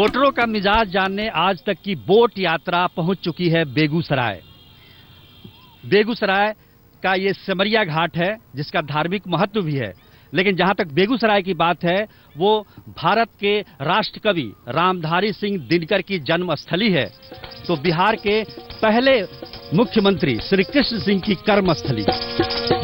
वोटरों का मिजाज जानने आज तक की बोट यात्रा पहुंच चुकी है बेगूसराय। बेगूसराय का ये सिमरिया घाट है जिसका धार्मिक महत्व भी है, लेकिन जहां तक बेगूसराय की बात है वो भारत के राष्ट्र कवि रामधारी सिंह दिनकर की जन्मस्थली है, तो बिहार के पहले मुख्यमंत्री श्री कृष्ण सिंह की कर्मस्थली।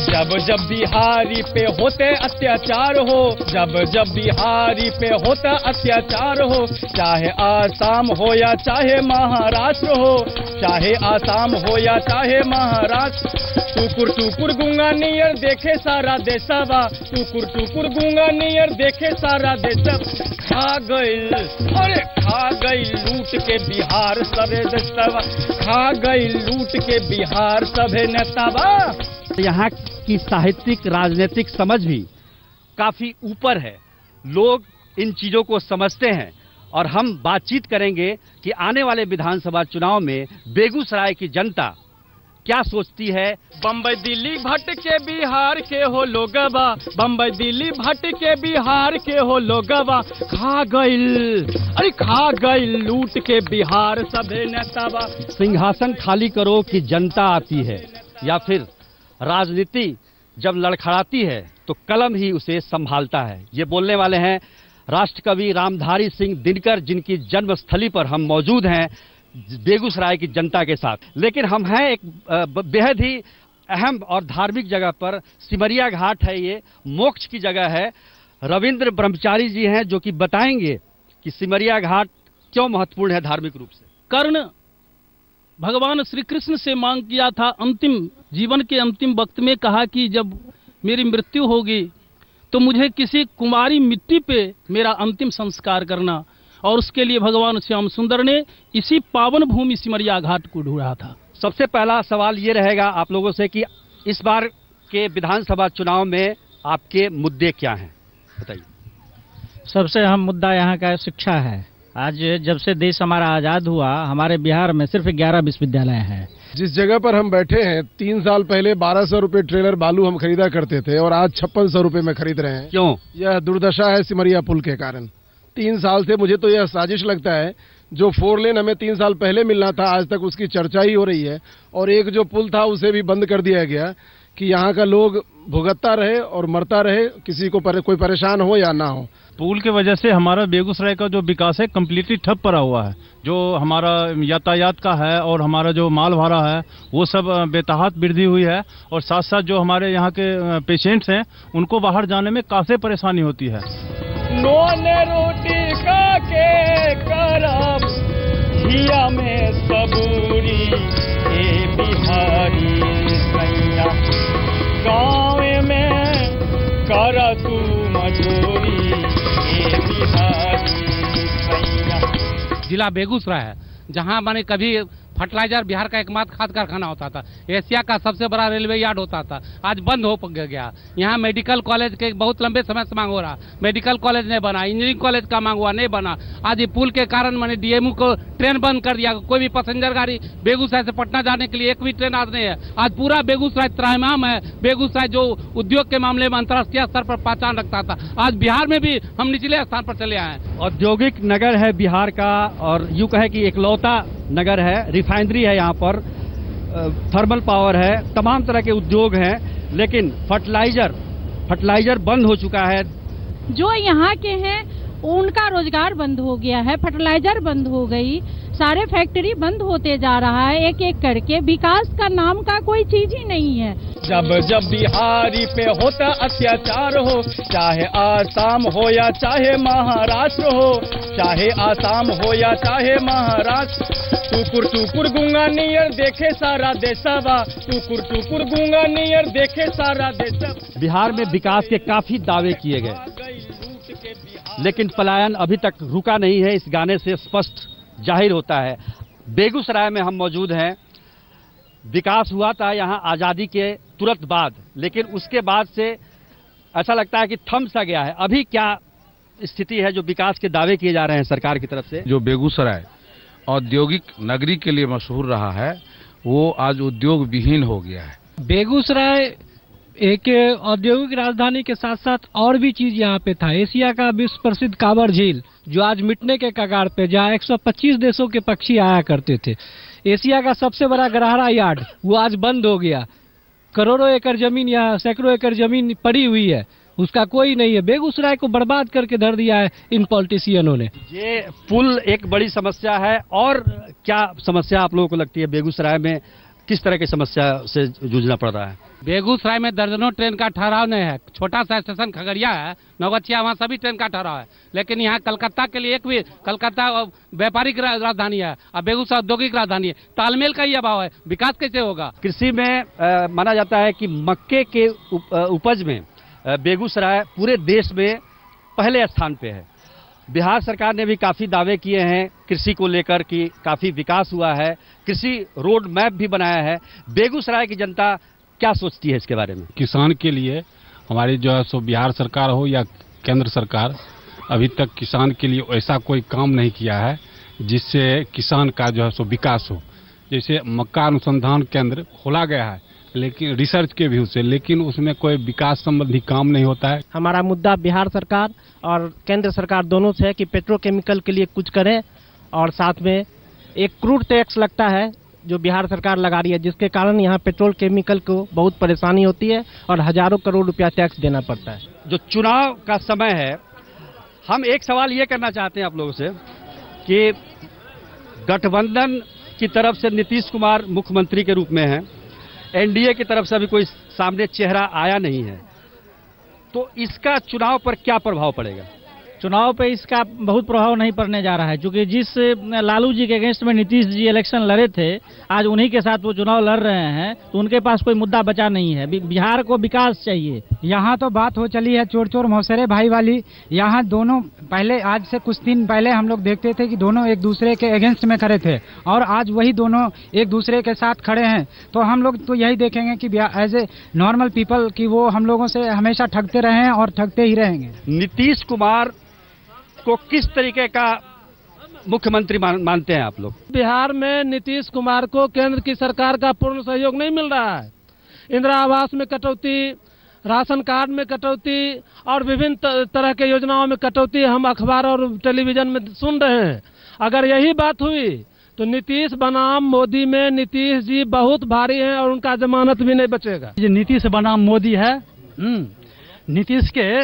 जब जब बिहारी पे होते अत्याचार हो, जब जब बिहारी पे होता अत्याचार हो, चाहे आसाम हो या चाहे महाराष्ट्र हो, चाहे आसाम हो या चाहे महाराष्ट्र, टुकुर टुकुर गूंगा नियर देखे सारा देशवा, टुकुर टुकुर गूंगा नियर देखे सारा देशवा। खा गइल, अरे खा गइल लूट के बिहार सबे देशवा, खा गइल लूट के बिहार सभे नेतावा। यहाँ की साहित्यिक राजनीतिक समझ भी काफी ऊपर है, लोग इन चीजों को समझते हैं और हम बातचीत करेंगे कि आने वाले विधानसभा चुनाव में बेगूसराय की जनता क्या सोचती है। बम्बई दिल्ली भट के बिहार के हो लोगवा, बम्बई दिल्ली भट के बिहार के हो लोगवा, खा गइल, अरे खा गइल लूट के बिहार सभे नेतावा। सिंहासन खाली करो कि जनता आती है, या फिर राजनीति जब लड़खड़ाती है तो कलम ही उसे संभालता है। ये बोलने वाले हैं राष्ट्र कवि रामधारी सिंह दिनकर, जिनकी जन्मस्थली पर हम मौजूद हैं बेगूसराय की जनता के साथ। लेकिन हम हैं एक बेहद ही अहम और धार्मिक जगह पर, सिमरिया घाट है, ये मोक्ष की जगह है। रविंद्र ब्रह्मचारी जी हैं जो कि बताएंगे कि सिमरिया घाट क्यों महत्वपूर्ण है धार्मिक रूप से। कर्ण भगवान श्री कृष्ण से मांग किया था, अंतिम जीवन के अंतिम वक्त में कहा कि जब मेरी मृत्यु होगी तो मुझे किसी कुमारी मिट्टी पे मेरा अंतिम संस्कार करना, और उसके लिए भगवान श्याम सुंदर ने इसी पावन भूमि सिमरिया घाट को ढूंढा था। सबसे पहला सवाल ये रहेगा आप लोगों से कि इस बार के विधानसभा चुनाव में आपके मुद्दे क्या हैं, बताइए। सबसे अहम मुद्दा यहाँ का शिक्षा है। आज जब से देश हमारा आज़ाद हुआ, हमारे बिहार में सिर्फ 11 विश्वविद्यालय हैं। जिस जगह पर हम बैठे हैं 3 साल पहले 1200 रुपए ट्रेलर बालू हम खरीदा करते थे और आज 5600 रुपए में खरीद रहे हैं। क्यों? यह दुर्दशा है सिमरिया पुल के कारण। 3 साल से मुझे तो यह साजिश लगता है, जो 4 लेन हमें 3 साल पहले मिलना था आज तक उसकी चर्चा ही हो रही है, और एक जो पुल था उसे भी बंद कर दिया गया कि यहाँ का लोग भुगतता रहे और मरता रहे, किसी को कोई परेशान हो या ना हो। पुल के वजह से हमारा बेगूसराय का जो विकास है कम्प्लीटली ठप पड़ा हुआ है। जो हमारा यातायात का है और हमारा जो माल भाड़ा है वो सब बेतहात वृद्धि हुई है, और साथ साथ जो हमारे यहाँ के पेशेंट्स हैं उनको बाहर जाने में काफ़ी परेशानी होती है। नोन रोटी का के करब हिया में सबूरी, ए बिहारी सैया गाँव में कर तू मजूरी, ए बिहारी सैया। जिला बेगूसराय है जहाँ माने कभी फर्टिलाइजर बिहार का एकमात्र खाद कारखाना होता था, एशिया का सबसे बड़ा रेलवे यार्ड होता था, आज बंद हो गया। यहाँ मेडिकल कॉलेज के बहुत लंबे समय से मांग हो रहा, मेडिकल कॉलेज नहीं बना, इंजीनियरिंग कॉलेज का मांग हुआ नहीं बना। आज ये पुल के कारण मैंने डीएमयू को ट्रेन बंद कर दिया, कोई भी पैसेंजर गाड़ी बेगूसराय से पटना जाने के लिए एक भी ट्रेन आज नहीं है। आज पूरा बेगूसराय त्राहिमाम है। बेगूसराय जो उद्योग के मामले में अंतर्राष्ट्रीय स्तर पर पहचान रखता था, आज बिहार में भी हम निचले स्थान पर चले आए हैं। औद्योगिक नगर है बिहार का, और यूँ कहे कि एकलौता नगर है। रिफाइनरी है यहाँ पर, थर्मल पावर है, तमाम तरह के उद्योग हैं, लेकिन फर्टिलाइजर बंद हो चुका है। जो यहाँ के हैं उनका रोजगार बंद हो गया है, फर्टिलाइजर बंद हो गई, सारे फैक्ट्री बंद होते जा रहा है एक एक करके। विकास का नाम का कोई चीज ही नहीं है। जब जब बिहारी पे होता अत्याचार हो, चाहे आसाम हो या चाहे महाराष्ट्र हो, चाहे आसाम हो या चाहे महाराष्ट्र, टुकुर टुकुर गूंगा नियर देखे सारा देशवा, टुकुर टुकुर गूंगा नियर देखे सारा देशवा। बिहार में विकास के काफी दावे किए गए, लेकिन पलायन अभी तक रुका नहीं है, इस गाने से स्पष्ट जाहिर होता है। बेगूसराय में हम मौजूद हैं। विकास हुआ था यहाँ आज़ादी के तुरंत बाद, लेकिन उसके बाद से ऐसा लगता है कि थम सा गया है। अभी क्या स्थिति है जो विकास के दावे किए जा रहे हैं सरकार की तरफ से? जो बेगूसराय औद्योगिक नगरी के लिए मशहूर रहा है वो आज उद्योग विहीन हो गया है। बेगूसराय एक औद्योगिक राजधानी के साथ साथ और भी चीज यहाँ पे था। एशिया का विश्व प्रसिद्ध कांवर झील जो आज मिटने के कगार पे, जहाँ 125 देशों के पक्षी आया करते थे। एशिया का सबसे बड़ा गरहरा यार्ड वो आज बंद हो गया। करोड़ों एकड़ जमीन या सैकड़ों एकड़ जमीन पड़ी हुई है, उसका कोई नहीं है। बेगूसराय को बर्बाद करके धर दिया है इन पॉलिटिशियनों ने। ये पुल एक बड़ी समस्या है, और क्या समस्या आप लोगों को लगती है बेगूसराय में? किस तरह की समस्या से जूझना पड़ रहा है? बेगूसराय में दर्जनों ट्रेन का ठहराव नहीं है। छोटा सा स्टेशन खगड़िया है, नौगछिया, वहाँ सभी ट्रेन का ठहराव है। लेकिन यहाँ कलकत्ता के लिए एक भी, कलकत्ता व्यापारिक राजधानी है और बेगूसराय औद्योगिक राजधानी है। तालमेल का ही अभाव है, विकास कैसे होगा? कृषि में माना जाता है कि मक्के के उपज में बेगूसराय पूरे देश में पहले स्थान पे है। बिहार सरकार ने भी काफ़ी दावे किए हैं कृषि को लेकर कि काफ़ी विकास हुआ है, कृषि रोड मैप भी बनाया है। बेगूसराय की जनता क्या सोचती है इसके बारे में? किसान के लिए हमारी जो है सो बिहार सरकार हो या केंद्र सरकार अभी तक किसान के लिए ऐसा कोई काम नहीं किया है जिससे किसान का जो है सो विकास हो। जैसे मक्का अनुसंधान केंद्र खोला गया है लेकिन रिसर्च के व्यू से, लेकिन उसमें कोई विकास संबंधी काम नहीं होता है। हमारा मुद्दा बिहार सरकार और केंद्र सरकार दोनों से है कि पेट्रोकेमिकल के लिए कुछ करें, और साथ में एक क्रूड टैक्स लगता है जो बिहार सरकार लगा रही है, जिसके कारण यहाँ पेट्रोल केमिकल को बहुत परेशानी होती है और हजारों करोड़ रुपया टैक्स देना पड़ता है। जो चुनाव का समय है, हम एक सवाल ये करना चाहते हैं आप लोगों से कि गठबंधन की तरफ से नीतीश कुमार मुख्यमंत्री के रूप में हैं, एनडीए की तरफ से अभी कोई सामने चेहरा आया नहीं है, तो इसका चुनाव पर क्या प्रभाव पड़ेगा? चुनाव पे इसका बहुत प्रभाव नहीं पड़ने जा रहा है, क्योंकि जिस लालू जी के अगेंस्ट में नीतीश जी इलेक्शन लड़े थे, आज उन्हीं के साथ वो चुनाव लड़ रहे हैं, तो उनके पास कोई मुद्दा बचा नहीं है। बिहार को विकास चाहिए। यहाँ तो बात हो चली है चोर चोर मौसेरे भाई वाली। यहाँ दोनों पहले, आज से कुछ दिन पहले हम लोग देखते थे कि दोनों एक दूसरे के अगेंस्ट में खड़े थे, और आज वही दोनों एक दूसरे के साथ खड़े हैं। तो हम लोग तो यही देखेंगे कि एज ए नॉर्मल पीपल कि वो हम लोगों से हमेशा ठगते रहे हैं और ठगते ही रहेंगे। नीतीश कुमार को किस तरीके का मुख्यमंत्री मानते हैं आप लोग? बिहार में नीतीश कुमार को केंद्र की सरकार का पूर्ण सहयोग नहीं मिल रहा है। इंदिरा आवास में कटौती, राशन कार्ड में कटौती और विभिन्न तरह के योजनाओं में कटौती हम अखबार और टेलीविजन में सुन रहे हैं। अगर यही बात हुई तो नीतीश बनाम मोदी में नीतीश जी बहुत भारी हैं और उनका जमानत भी नहीं बचेगा। ये नीतीश बनाम मोदी है। नीतीश के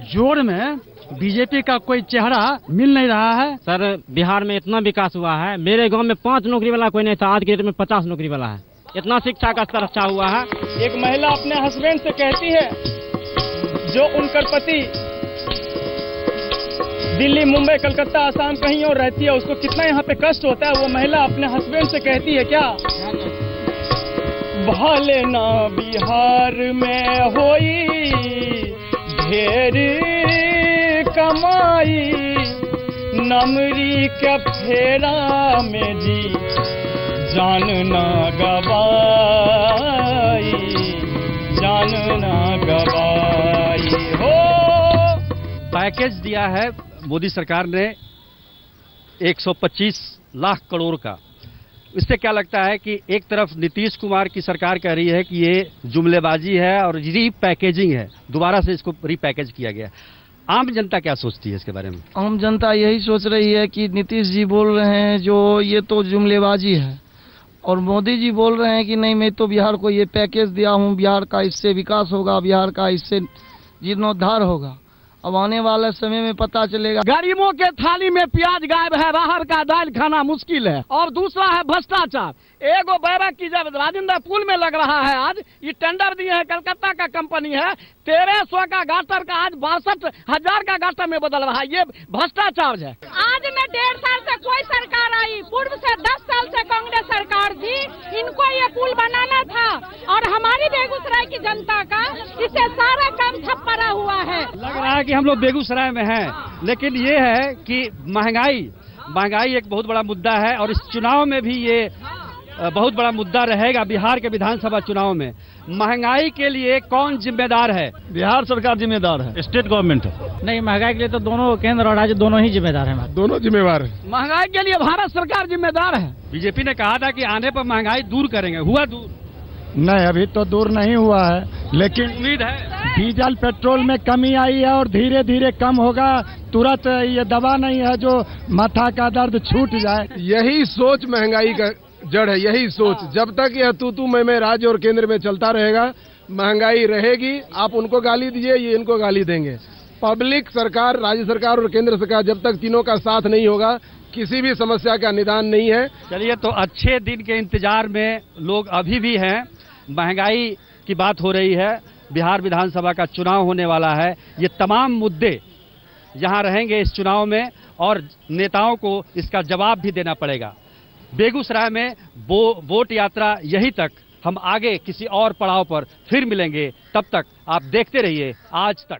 जोड़ में बीजेपी का कोई चेहरा मिल नहीं रहा है। सर, बिहार में इतना विकास हुआ है, मेरे गांव में 5 नौकरी वाला कोई नहीं था, आज के डेट में 50 नौकरी वाला है। इतना शिक्षा का स्तर अच्छा हुआ है। एक महिला अपने हस्बैंड से कहती है, जो उनका पति दिल्ली, मुंबई, कलकत्ता, आसाम कहीं और रहती है, उसको कितना यहाँ पे कष्ट होता है। वो महिला अपने हस्बैंड से कहती है क्या, भले ना बिहार में होई ढेर कमाई, नमरी के फेरा में जी जान ना गवाई, जान ना गवाई हो। पैकेज दिया है मोदी सरकार ने 125 लाख करोड़ का। इससे क्या लगता है कि एक तरफ नीतीश कुमार की सरकार कह रही है कि ये जुमलेबाजी है और रीपैकेजिंग है, दोबारा से इसको रीपैकेज किया गया। आम जनता क्या सोचती है इसके बारे में? आम जनता यही सोच रही है कि नीतीश जी बोल रहे हैं जो ये तो जुमलेबाजी है, और मोदी जी बोल रहे हैं कि नहीं, मैं तो बिहार को ये पैकेज दिया हूँ, बिहार का इससे विकास होगा, बिहार का इससे जीर्णोद्धार होगा। अब आने वाले समय में पता चलेगा। गरीबों के थाली में प्याज गायब है, बाहर का दाल खाना मुश्किल है। और दूसरा है भ्रष्टाचार। एगो बैरक की जब राजेंद्र पुल में लग रहा है, आज ये टेंडर दिए हैं, कलकत्ता का कंपनी है, 1300 का गाटर का आज 62,000 का गाटर में बदल रहा है। ये भ्रष्टाचार है। आज में 1.5 साल से कोई सरकार आई, पूर्व से 10 साल से कांग्रेस सरकार थी, इनको ये पुल बनाना था, और हमारी बेगूसराय की जनता का इससे सारा काम ठप पड़ा हुआ है। लग रहा है कि हम लोग बेगूसराय में हैं, लेकिन ये है कि महंगाई एक बहुत बड़ा मुद्दा है, और इस चुनाव में भी ये बहुत बड़ा मुद्दा रहेगा। बिहार के विधानसभा चुनाव में महंगाई के लिए कौन जिम्मेदार है? बिहार सरकार जिम्मेदार है, स्टेट गवर्नमेंट है। नहीं, महंगाई के लिए तो दोनों केंद्र और राज्य दोनों ही जिम्मेदार हैं। दोनों जिम्मेवार है। महंगाई के लिए भारत सरकार जिम्मेदार है। बीजेपी ने कहा था कि आने पर महंगाई दूर करेंगे, हुआ दूर? नहीं, अभी तो दूर नहीं हुआ है। लेकिन उम्मीद है डीजल पेट्रोल में कमी आई है और धीरे धीरे कम होगा। तुरंत ये दवा नहीं है जो माथा का दर्द छूट जाए। यही सोच महंगाई का जड़ है, यही सोच। जब तक यह तू मैं राज्य और केंद्र में चलता रहेगा, महंगाई रहेगी। आप उनको गाली दीजिए, ये इनको गाली देंगे। पब्लिक सरकार, राज्य सरकार और केंद्र सरकार, जब तक तीनों का साथ नहीं होगा, किसी भी समस्या का निदान नहीं है। चलिए, तो अच्छे दिन के इंतजार में लोग अभी भी हैं। महंगाई की बात हो रही है, बिहार विधानसभा का चुनाव होने वाला है। ये तमाम मुद्दे यहाँ रहेंगे इस चुनाव में और नेताओं को इसका जवाब भी देना पड़ेगा। बेगूसराय में वोट यात्रा यहीं तक। हम आगे किसी और पड़ाव पर फिर मिलेंगे। तब तक आप देखते रहिए आज तक।